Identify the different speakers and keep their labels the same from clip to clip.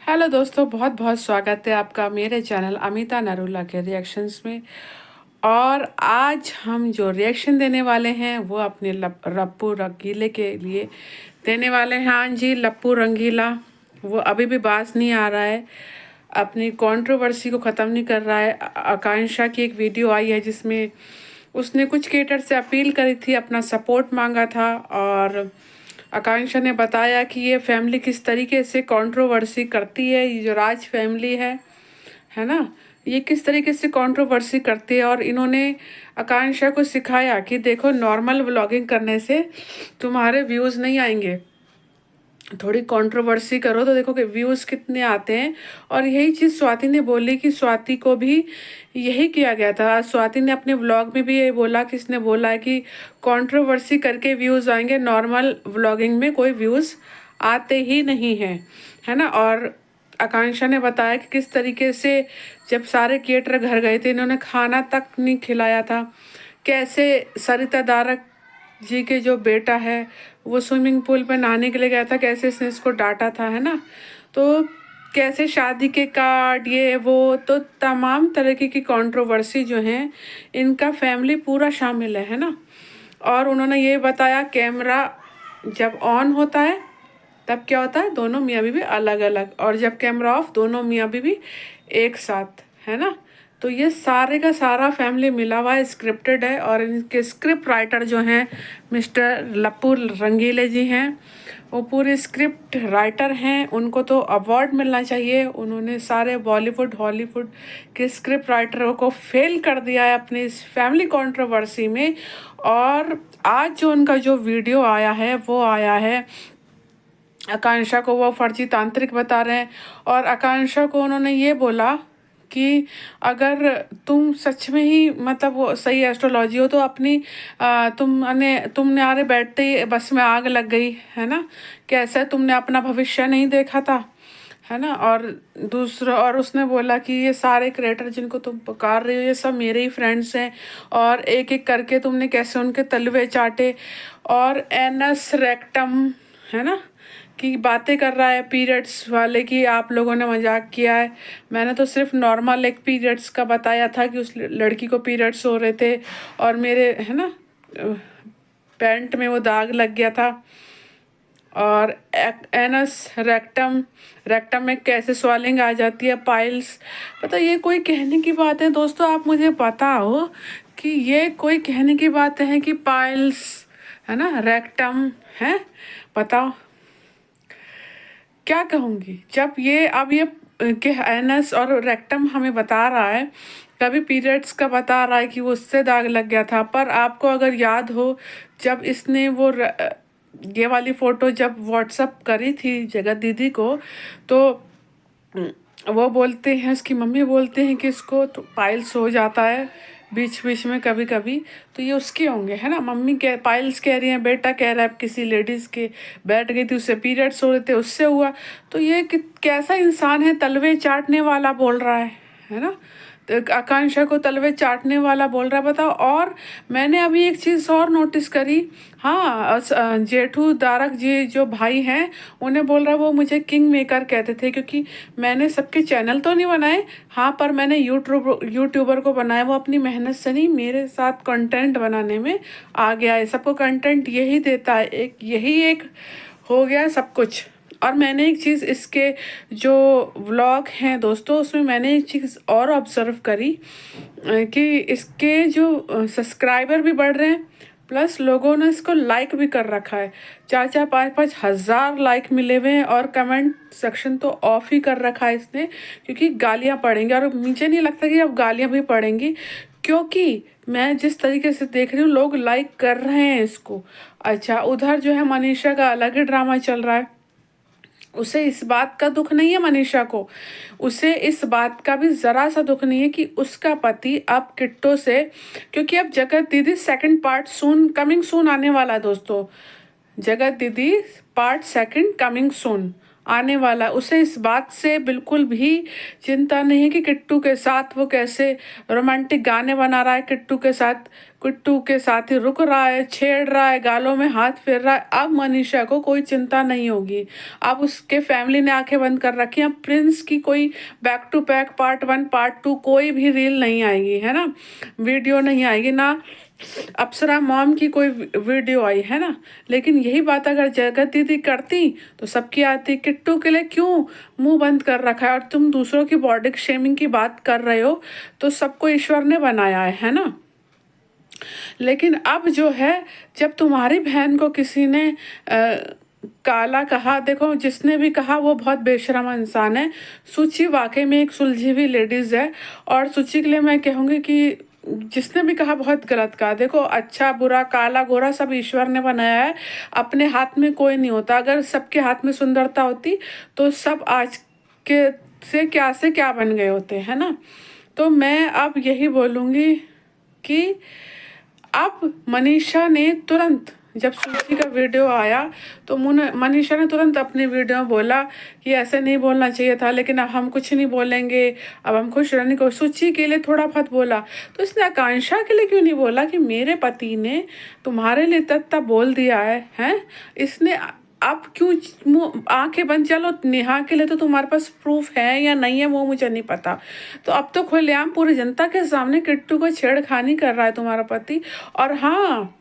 Speaker 1: Hello दोस्तों, बहुत बहुत स्वागत है आपका मेरे चैनल अमिता नरूला के रिएक्शंस में। और आज हम जो रिएक्शन देने वाले हैं वो अपने लप्पू रंगीले के लिए देने वाले हैं। हाँ जी, लप्पू रंगीला वो अभी भी बाज नहीं आ रहा है, अपनी कंट्रोवर्सी को ख़त्म नहीं कर रहा है। आकांक्षा की एक वीडियो आई है जिसमें उसने कुछ क्रिएटर से अपील करी थी, अपना सपोर्ट मांगा था। और आकांक्षा ने बताया कि ये फैमिली किस तरीके से कंट्रोवर्सी करती है, ये जो राज फैमिली है ना, ये किस तरीके से कंट्रोवर्सी करती है। और इन्होंने आकांक्षा को सिखाया कि देखो, नॉर्मल व्लॉगिंग करने से तुम्हारे व्यूज़ नहीं आएंगे, थोड़ी कंट्रोवर्सी करो तो देखो कि व्यूज़ कितने आते हैं। और यही चीज़ स्वाति ने बोली कि स्वाति को भी यही किया गया था। आज स्वाति ने अपने व्लॉग में भी ये बोला कि इसने बोला है कि कंट्रोवर्सी करके व्यूज़ आएंगे, नॉर्मल व्लॉगिंग में कोई व्यूज़ आते ही नहीं हैं, है ना। और आकांक्षा ने बताया कि किस तरीके से जब सारे क्रिएटर घर गए थे, इन्होंने खाना तक नहीं खिलाया था। कैसे सरिता दारक जी के जो बेटा है वो स्विमिंग पूल में नहाने के लिए गया था, कैसे इसने इसको डांटा था, है ना। तो कैसे शादी के कार्ड ये वो, तो तमाम तरीके की कंट्रोवर्सी जो है इनका फैमिली पूरा शामिल है ना। और उन्होंने ये बताया कैमरा जब ऑन होता है तब क्या होता है, दोनों मियाँ बीवी अलग अलग, और जब कैमरा ऑफ दोनों मियाँ बीवी एक साथ, है ना। तो ये सारे का सारा फैमिली मिला हुआ है, स्क्रिप्टेड है। और इनके स्क्रिप्ट राइटर जो हैं मिस्टर लप्पू रंगीले जी हैं, वो पूरे स्क्रिप्ट राइटर हैं, उनको तो अवार्ड मिलना चाहिए। उन्होंने सारे बॉलीवुड हॉलीवुड के स्क्रिप्ट राइटरों को फेल कर दिया है अपनी इस फैमिली कंट्रोवर्सी में। और आज जो उनका जो वीडियो आया है वो आया है, आकांक्षा को वो फर्जी तांत्रिक बता रहे हैं। और आकांक्षा को उन्होंने ये बोला कि अगर तुम सच में ही मतलब वो सही एस्ट्रोलॉजी हो तो अपनी तुमने आरे बैठते ही बस में आग लग गई, है ना। कैसे तुमने अपना भविष्य नहीं देखा था, है ना। और दूसरा, और उसने बोला कि ये सारे क्रिएटर जिनको तुम पुकार रही हो ये सब मेरे ही फ्रेंड्स हैं, और एक एक करके तुमने कैसे उनके तलवे चाटे। और एनस रेक्टम, है ना, की बातें कर रहा है पीरियड्स वाले की आप लोगों ने मजाक किया है। मैंने तो सिर्फ नॉर्मल एक पीरियड्स का बताया था कि उस लड़की को पीरियड्स हो रहे थे और मेरे, है ना, पैंट में वो दाग लग गया था। और एनस रेक्टम, रेक्टम में कैसे स्वेलिंग आ जाती है, पाइल्स। पता ये कोई कहने की बात है दोस्तों, आप मुझे बताओ कि ये कोई कहने की बात है कि पाइल्स, है ना, रेक्टम है, बताओ क्या कहूँगी। जब ये अब ये कि एनस और रेक्टम हमें बता रहा है, कभी पीरियड्स का बता रहा है कि वो उससे दाग लग गया था। पर आपको अगर याद हो, जब इसने वो ये वाली फ़ोटो जब व्हाट्सअप करी थी जगत दीदी को, तो वो बोलते हैं, उसकी मम्मी बोलते हैं कि इसको तो पाइल्स हो जाता है बीच बीच में कभी कभी, तो ये उसके होंगे, है ना। मम्मी कह पाइल्स कह रही हैं, बेटा कह रहा है किसी लेडीज़ के बैठ गई थी उससे पीरियड्स हो रहे थे उससे हुआ। तो ये कैसा इंसान है, तलवे चाटने वाला बोल रहा है ना। तो आकांक्षा को तलवे चाटने वाला बोल रहा है, बताओ। और मैंने अभी एक चीज़ और नोटिस करी, हाँ, जेठू दारक जी जो भाई हैं उन्हें बोल रहा है वो मुझे किंग मेकर कहते थे, क्योंकि मैंने सबके चैनल तो नहीं बनाए, हाँ, पर मैंने यूट्यूबर को बनाया, वो अपनी मेहनत से नहीं मेरे साथ कंटेंट बनाने में आ गया है। सबको कंटेंट यही देता है, एक यही एक हो गया सब कुछ। और मैंने एक चीज़ इसके जो व्लॉग हैं दोस्तों, उसमें मैंने एक चीज़ और ऑब्ज़र्व करी कि इसके जो सब्सक्राइबर भी बढ़ रहे हैं, प्लस लोगों ने इसको लाइक भी कर रखा है। 4-4 5-5 हज़ार लाइक मिले हुए हैं, और कमेंट सेक्शन तो ऑफ ही कर रखा है इसने, क्योंकि गालियाँ पड़ेंगी। और मुझे नहीं लगता कि अब गालियाँ भी पड़ेंगी, क्योंकि मैं जिस तरीके से देख रही हूँ लोग लाइक कर रहे हैं इसको। अच्छा, उधर जो है मनीषा का अलग ही ड्रामा चल रहा है। उसे इस बात का दुख नहीं है, मनीषा को, उसे इस बात का भी ज़रा सा दुख नहीं है कि उसका पति अब किट्टो से, क्योंकि अब जगत दीदी सेकंड पार्ट सून कमिंग सून आने वाला है दोस्तों। जगत दीदी पार्ट सेकंड कमिंग सून आने वाला है। उसे इस बात से बिल्कुल भी चिंता नहीं है कि किट्टू के साथ वो कैसे रोमांटिक गाने बना रहा है, किट्टू के साथ ही रुक रहा है, छेड़ रहा है, गालों में हाथ फेर रहा है। अब मनीषा को कोई चिंता नहीं होगी। अब उसके फैमिली ने आंखें बंद कर रखी हैं। अब प्रिंस की कोई back to back part 1 part 2 कोई भी रील नहीं आएगी, है ना, वीडियो नहीं आएगी, ना अप्सरा मॉम की कोई वीडियो आई, है ना। लेकिन यही बात अगर जगत दीदी करती तो सबकी आती, किट्टू के लिए क्यों मुंह बंद कर रखा है, और तुम दूसरों की बॉडी शेमिंग की बात कर रहे हो, तो सबको ईश्वर ने बनाया है ना। लेकिन अब जो है, जब तुम्हारी बहन को किसी ने काला कहा, देखो जिसने भी कहा वो बहुत बेशरम इंसान है। सुचि वाकई में एक सुलझी हुई लेडीज है, और सुचि के लिए मैं कहूँगी कि जिसने भी कहा बहुत गलत कहा। देखो अच्छा बुरा काला गोरा सब ईश्वर ने बनाया है, अपने हाथ में कोई नहीं होता। अगर सबके हाथ में सुंदरता होती तो सब आज के से क्या बन गए होते, है ना। तो मैं अब यही बोलूँगी कि अब मनीषा ने तुरंत, जब सूची का वीडियो आया तो मनीषा ने तुरंत अपने वीडियो में बोला कि ऐसे नहीं बोलना चाहिए था, लेकिन अब हम कुछ नहीं बोलेंगे, अब हम खुश रहने को। सूची के लिए थोड़ा बहुत बोला, तो इसने आकांक्षा के लिए क्यों नहीं बोला कि मेरे पति ने तुम्हारे लिए तत्ता बोल दिया है, हैं। इसने अब क्यों मुँह आंखें बंद, चलो नेहा के लिए तो तुम्हारे पास प्रूफ है या नहीं है वो मुझे नहीं पता। तो अब तो खुलेआम पूरी जनता के सामने किट्टू को छेड़खानी कर रहा है तुम्हारा पति। और हाँ,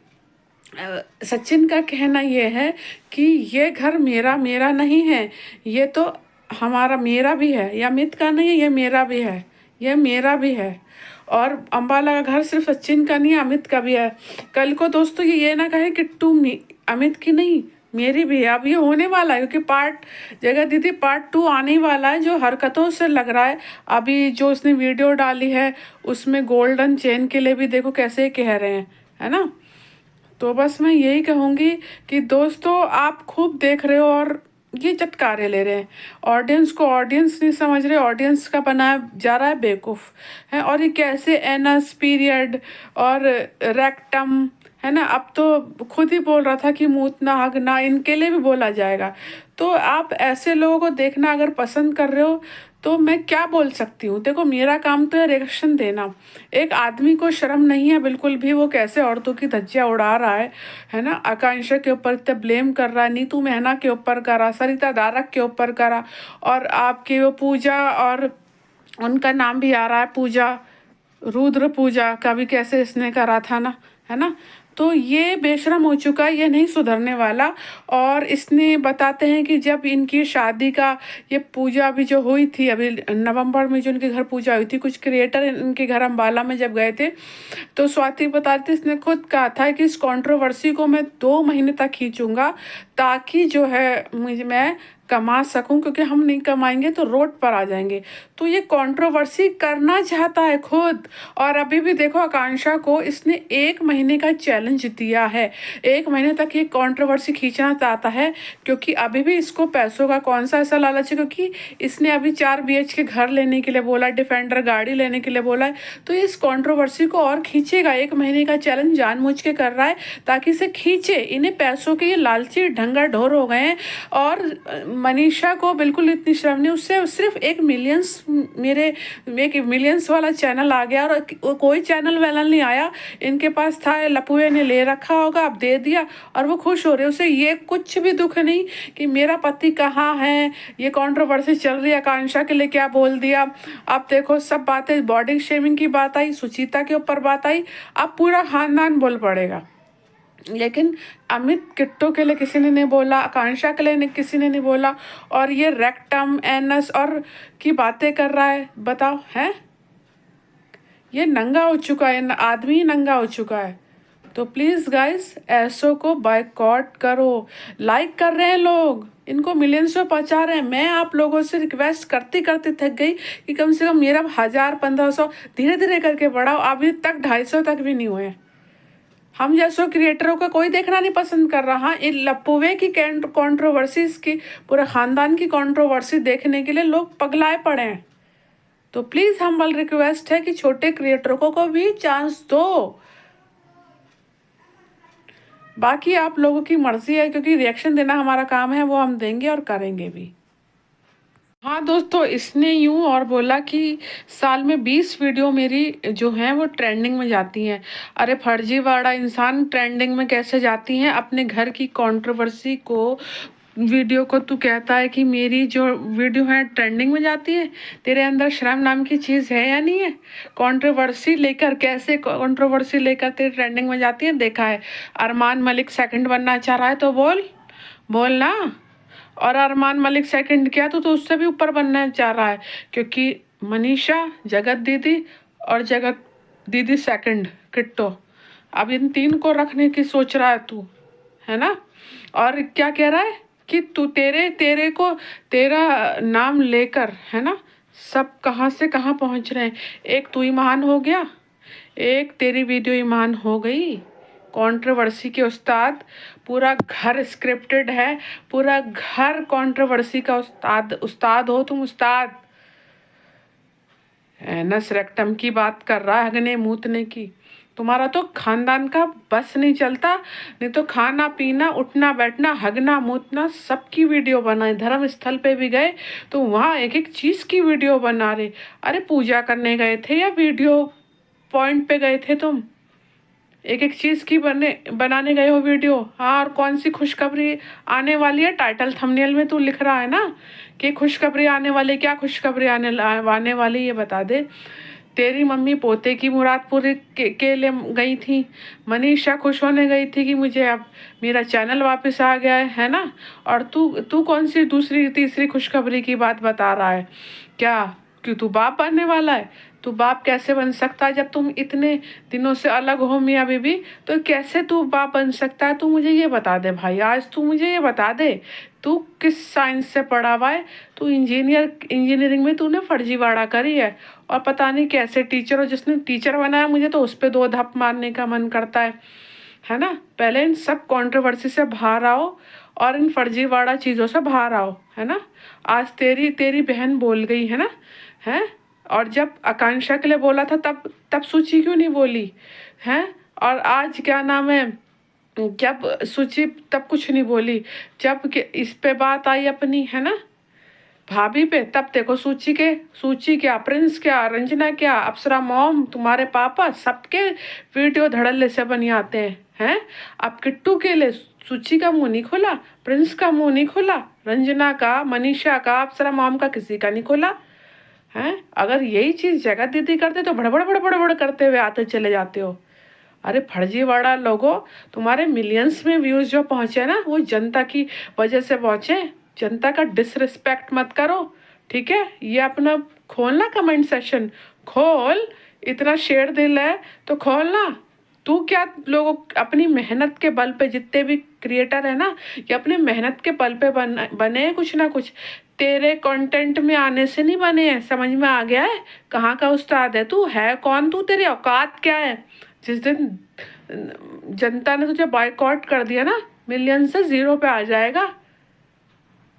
Speaker 1: सचिन का कहना ये है कि ये घर मेरा मेरा नहीं है, ये तो हमारा मेरा भी है, या अमित का नहीं है, ये मेरा भी है, ये मेरा भी है। और अम्बाला का घर सिर्फ सचिन का नहीं, अमित का भी है। कल को दोस्तों ये ना कहे कि तुम अमित की नहीं, मेरी भी है। अब ये होने वाला है, क्योंकि जगह दीदी पार्ट 2 आने ही वाला है। जो हरकतों से लग रहा है, अभी जो उसने वीडियो डाली है उसमें गोल्डन चेन के लिए भी देखो कैसे कह रहे हैं, है ना। तो बस मैं यही कहूँगी कि दोस्तों आप खूब देख रहे हो और ये चटकारे ले रहे हैं। ऑडियंस को ऑडियंस नहीं समझ रहे, ऑडियंस का बनाया जा रहा है बेवकूफ़, है। और ये कैसे एनस पीरियड और रेक्टम, है ना। अब तो खुद ही बोल रहा था कि मूतना हगना इनके लिए भी बोला जाएगा। तो आप ऐसे लोगों को देखना अगर पसंद कर रहे हो तो मैं क्या बोल सकती हूँ। देखो मेरा काम तो है रिएक्शन देना। एक आदमी को शर्म नहीं है बिल्कुल भी, वो कैसे औरतों की धज्जियाँ उड़ा रहा है ना। आकांक्षा के ऊपर इतना ब्लेम कर रहा है, नीतू मेहना के ऊपर करा, सरिता दारक के ऊपर करा, और आपकी वो पूजा, और उनका नाम भी आ रहा है पूजा, रुद्र पूजा का भी कैसे इसने करा था ना, है ना। तो ये बेशरम हो चुका है, ये नहीं सुधरने वाला। और इसने बताते हैं कि जब इनकी शादी का ये पूजा भी जो हुई थी अभी नवंबर में, जो इनके घर पूजा हुई थी, कुछ क्रिएटर इनके घर अम्बाला में जब गए थे, तो स्वाति बता रही थी, इसने खुद कहा था कि इस कंट्रोवर्सी को मैं 2 महीने तक खींचूंगा, ताकि जो है मैं कमा सकूं, क्योंकि हम नहीं कमाएंगे तो रोड पर आ जाएंगे। तो ये कंट्रोवर्सी करना चाहता है खुद। और अभी भी देखो आकांक्षा को इसने 1 महीने का चैलेंज दिया है, 1 महीने तक ये कंट्रोवर्सी खींचना चाहता है, क्योंकि अभी भी इसको पैसों का कौन सा ऐसा लालच है, क्योंकि इसने अभी 4 BHK घर लेने के लिए बोला, डिफेंडर गाड़ी लेने के लिए बोला है। तो इस कंट्रोवर्सी को और खींचेगा, 1 महीने का चैलेंज जानबूझ के कर रहा है ताकि इसे खींचे। इन्हें पैसों के ये लालची ढंगा ढोर हो गए हैं। और मनीषा को बिल्कुल इतनी शर्म नहीं, उससे सिर्फ 1 मिलियंस वाला चैनल आ गया, और कोई चैनल वैनल नहीं आया, इनके पास था, लपुए ने ले रखा होगा, अब दे दिया और वो खुश हो रहे। उसे ये कुछ भी दुख नहीं कि मेरा पति कहाँ है, ये कंट्रोवर्सी चल रही है, आकांक्षा के लिए क्या बोल दिया। अब देखो सब बातें, बॉडी शेमिंग की बात आई, सुचिता के ऊपर बात आई, अब पूरा खानदान बोल पड़ेगा। लेकिन अमित किट्टू के लिए किसी ने नहीं बोला, आकांक्षा के लिए किसी ने नहीं बोला, और ये रेक्टम एनस और की बातें कर रहा है। बताओ, है ये नंगा हो चुका है, आदमी नंगा हो चुका है। तो प्लीज़ गाइस ऐसो को बायकॉट करो। लाइक कर रहे हैं लोग, इनको मिलियंस में पहुंचा रहे हैं। मैं आप लोगों से रिक्वेस्ट करते करते थक गई कि कम से कम मेरा 1000-1500 धीरे धीरे करके बढ़ाओ। अभी तक 250 तक भी नहीं हुए। हम जैसो क्रिएटरों का कोई देखना नहीं पसंद कर रहा। हाँ, इन लप्पुवे की कंट्रोवर्सीज की, पूरे खानदान की कंट्रोवर्सी देखने के लिए लोग पगलाए पड़े हैं। तो प्लीज़ हम्बल रिक्वेस्ट है कि छोटे क्रिएटरों को भी चांस दो। बाकी आप लोगों की मर्जी है, क्योंकि रिएक्शन देना हमारा काम है, वो हम देंगे और करेंगे भी। हाँ दोस्तों, इसने यूँ और बोला कि साल में 20 वीडियो मेरी जो हैं वो ट्रेंडिंग में जाती हैं। अरे फर्जीवाड़ा इंसान, ट्रेंडिंग में कैसे जाती हैं? अपने घर की कंट्रोवर्सी को, वीडियो को तू कहता है कि मेरी जो वीडियो है ट्रेंडिंग में जाती है। तेरे अंदर शर्म नाम की चीज़ है या नहीं है? कंट्रोवर्सी लेकर, कैसे कंट्रोवर्सी लेकर तेरी ट्रेंडिंग में जाती है? देखा है। अरमान मलिक सेकंड बनना चाह रहा है तो बोल, बोल ना। और अरमान मलिक सेकंड किया तो उससे भी ऊपर बनना चाह रहा है, क्योंकि मनीषा, जगत दीदी और जगत दीदी सेकंड, किट्टो, अब इन तीन को रखने की सोच रहा है तू, है ना? और क्या कह रहा है कि तू, तेरे तेरे को, तेरा नाम लेकर, है ना, सब कहाँ से कहाँ पहुँच रहे हैं। एक तू ही महान हो गया, एक तेरी वीडियो ही महान हो गई। कंट्रोवर्सी के उस्ताद, पूरा घर स्क्रिप्टेड है, पूरा घर कंट्रोवर्सी का उस्ताद, उस्ताद हो तुम, उस्ताद। एनस रेक्टम की बात कर रहा है, हगने मूतने की। तुम्हारा तो खानदान का बस नहीं चलता, नहीं तो खाना पीना, उठना बैठना, हगना मूतना सबकी वीडियो बनाए। धर्म स्थल पे भी गए तो वहाँ एक एक चीज़ की वीडियो बना रहे। अरे पूजा करने गए थे या वीडियो पॉइंट पे गए थे तुम? एक एक चीज़ की बनाने गए हो वीडियो। हाँ, और कौन सी खुशखबरी आने वाली है? टाइटल थंबनेल में तू लिख रहा है ना कि खुशखबरी आने वाली। क्या खुशखबरी आने वाली, ये बता दे। तेरी मम्मी पोते की मुराद पूरी के लिए गई थी। मनीषा खुश होने गई थी कि मुझे अब मेरा चैनल वापस आ गया है ना? और तू तू कौन सी दूसरी तीसरी खुशखबरी की बात बता रहा है? क्या कि तू बाप बनने वाला है? तू बाप कैसे बन सकता है जब तुम इतने दिनों से अलग हो मियाँ बीबी? तो कैसे तू बाप बन सकता है? तू मुझे ये बता दे भाई, आज तू मुझे ये बता दे, तू किस साइंस से पढ़ा हुआ है? तू इंजीनियरिंग में तूने फर्जीवाड़ा करी है, और पता नहीं कैसे टीचर हो, जिसने टीचर बनाया मुझे तो उस पर दो धप मारने का मन करता है ना? पहले इन सब कंट्रोवर्सी से बाहर आओ और इन फर्जीवाड़ा चीज़ों से बाहर आओ, है ना? आज तेरी तेरी बहन बोल गई, है ना? हैं? और जब आकांक्षा के लिए बोला था तब तब सूची क्यों नहीं बोली? हैं? और आज क्या नाम है, जब सूची तब कुछ नहीं बोली, जब इस पे बात आई अपनी, है ना, भाभी पे, तब देखो सूची क्या, प्रिंस क्या, रंजना क्या, अप्सरा मॉम, तुम्हारे पापा, सबके वीडियो धड़ल्ले से बन आते हैं। अब किट्टू के लिए सूची का मुंह नहीं खोला, प्रिंस का मुंह नहीं खोला, रंजना का, मनीषा का, अप्सरा मॉम का, किसी का नहीं खोला। हैं? अगर यही चीज़ जगत दीदी करते तो बड़बड़ बड़बड़ बड़ करते हुए आते चले जाते हो। अरे फर्जीवाड़ा लोगों, तुम्हारे मिलियंस में व्यूज जो पहुंचे ना, वो जनता की वजह से पहुंचे। जनता का डिसरिस्पेक्ट मत करो, ठीक है? ये अपना खोलना कमेंट सेक्शन, खोल। इतना शेर दिल है तो खोलना। तू क्या, लोगों अपनी मेहनत के बल पे, जितने भी क्रिएटर है ना, ये अपने मेहनत के बल पे बने हैं कुछ ना कुछ। तेरे कंटेंट में आने से नहीं बने हैं, समझ में आ गया है? कहाँ का उस्ताद है तू? है कौन तू? तेरी औकात क्या है? जिस दिन जनता ने तुझे बॉयकॉट कर दिया ना, मिलियन से जीरो पे आ जाएगा।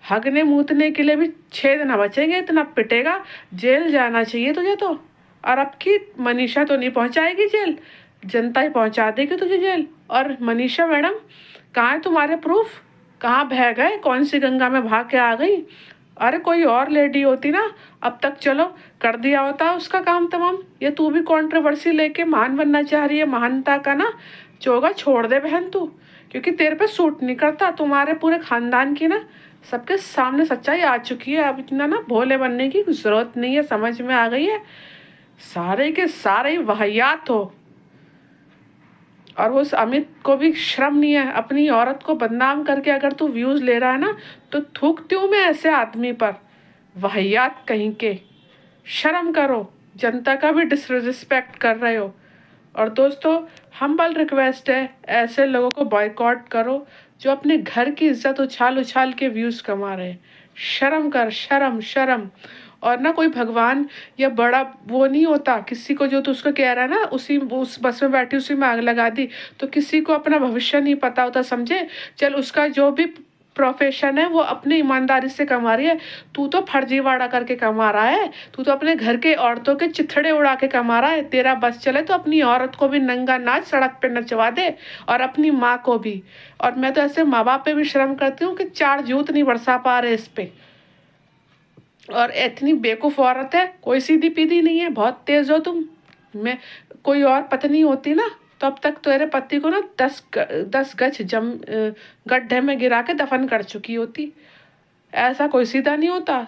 Speaker 1: हगने मूतने के लिए भी छेद ना बचेंगे, इतना पिटेगा। जेल जाना चाहिए तुझे तो। और अब की मनीषा तो नहीं पहुंचाएगी जेल, जनता ही पहुंचा देगी तुझे जेल। और मनीषा मैडम, कहाँ है तुम्हारे प्रूफ? कहाँ बह गए? कौन सी गंगा में भाग के आ गई? अरे कोई और लेडी होती ना, अब तक चलो कर दिया होता उसका काम तमाम। ये तू भी कंट्रोवर्सी लेके महान बनना चाह रही है, महानता का ना चोगा छोड़ दे बहन तू, क्योंकि तेरे पे सूट नहीं करता। तुम्हारे पूरे खानदान की ना सबके सामने सच्चाई आ चुकी है। अब इतना ना भोले बनने की जरूरत नहीं है, समझ में आ गई है? सारे के सारे ही वाहियात हो। और वो उस अमित को भी शर्म नहीं है, अपनी औरत को बदनाम करके अगर तू व्यूज ले रहा है ना, तो थूकती हूँ मैं ऐसे आदमी पर। वाहियात कहीं के, शर्म करो। जनता का भी डिसरिस्पेक्ट कर रहे हो। और दोस्तों, हम्बल रिक्वेस्ट है, ऐसे लोगों को बॉयकॉट करो जो अपने घर की इज्जत उछाल उछाल के व्यूज कमा रहे हैं। शर्म कर, शर्म शर्म। और ना कोई भगवान या बड़ा वो नहीं होता, किसी को जो तू उसको कह रहा है ना, उसी उस बस में बैठी उसी में आग लगा दी, तो किसी को अपना भविष्य नहीं पता होता, समझे? चल, उसका जो भी प्रोफेशन है वो अपनी ईमानदारी से कमा रही है। तू तो फर्जीवाड़ा करके कमा रहा है। तू तो अपने घर के औरतों के चिथड़े उड़ा के कमा रहा है। तेरा बस चले तो अपनी औरत को भी नंगा नाच सड़क पे नचवा दे, और अपनी माँ को भी। और मैं तो ऐसे माँ बाप पे भी शर्म करती हूँ कि चार जूत नहीं बरसा पा रहे इस पे। और इतनी बेवकूफ़ औरत है, कोई सीधी पीधी नहीं है, बहुत तेज़ हो तुम। मैं कोई और पत्नी होती ना तो अब तक तेरे पति को ना 10 गज गड्ढे में गिरा के दफन कर चुकी होती। ऐसा कोई सीधा नहीं होता।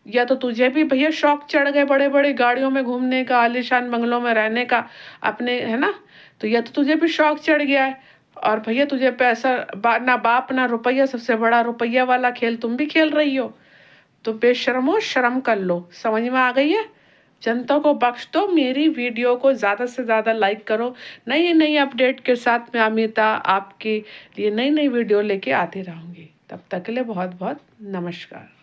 Speaker 1: या तो तुझे भी भैया शौक चढ़ गए बड़े बड़े गाड़ियों में घूमने का, आलीशान बंगलों में रहने का अपने, है ना। तो या तो तुझे भी शौक चढ़ गया है, और भैया तुझे पैसा ना बाप ना रुपया, सबसे बड़ा रुपया वाला खेल तुम भी खेल रही हो। तो बेशर्मो शर्म कर लो, समझ में आ गई है। जनता को बख्श दो, मेरी वीडियो को ज़्यादा से ज़्यादा लाइक करो। नई नई अपडेट के साथ मैं अमिता आपके लिए नई नई वीडियो लेके आती रहूँगी। तब तक के लिए बहुत बहुत नमस्कार।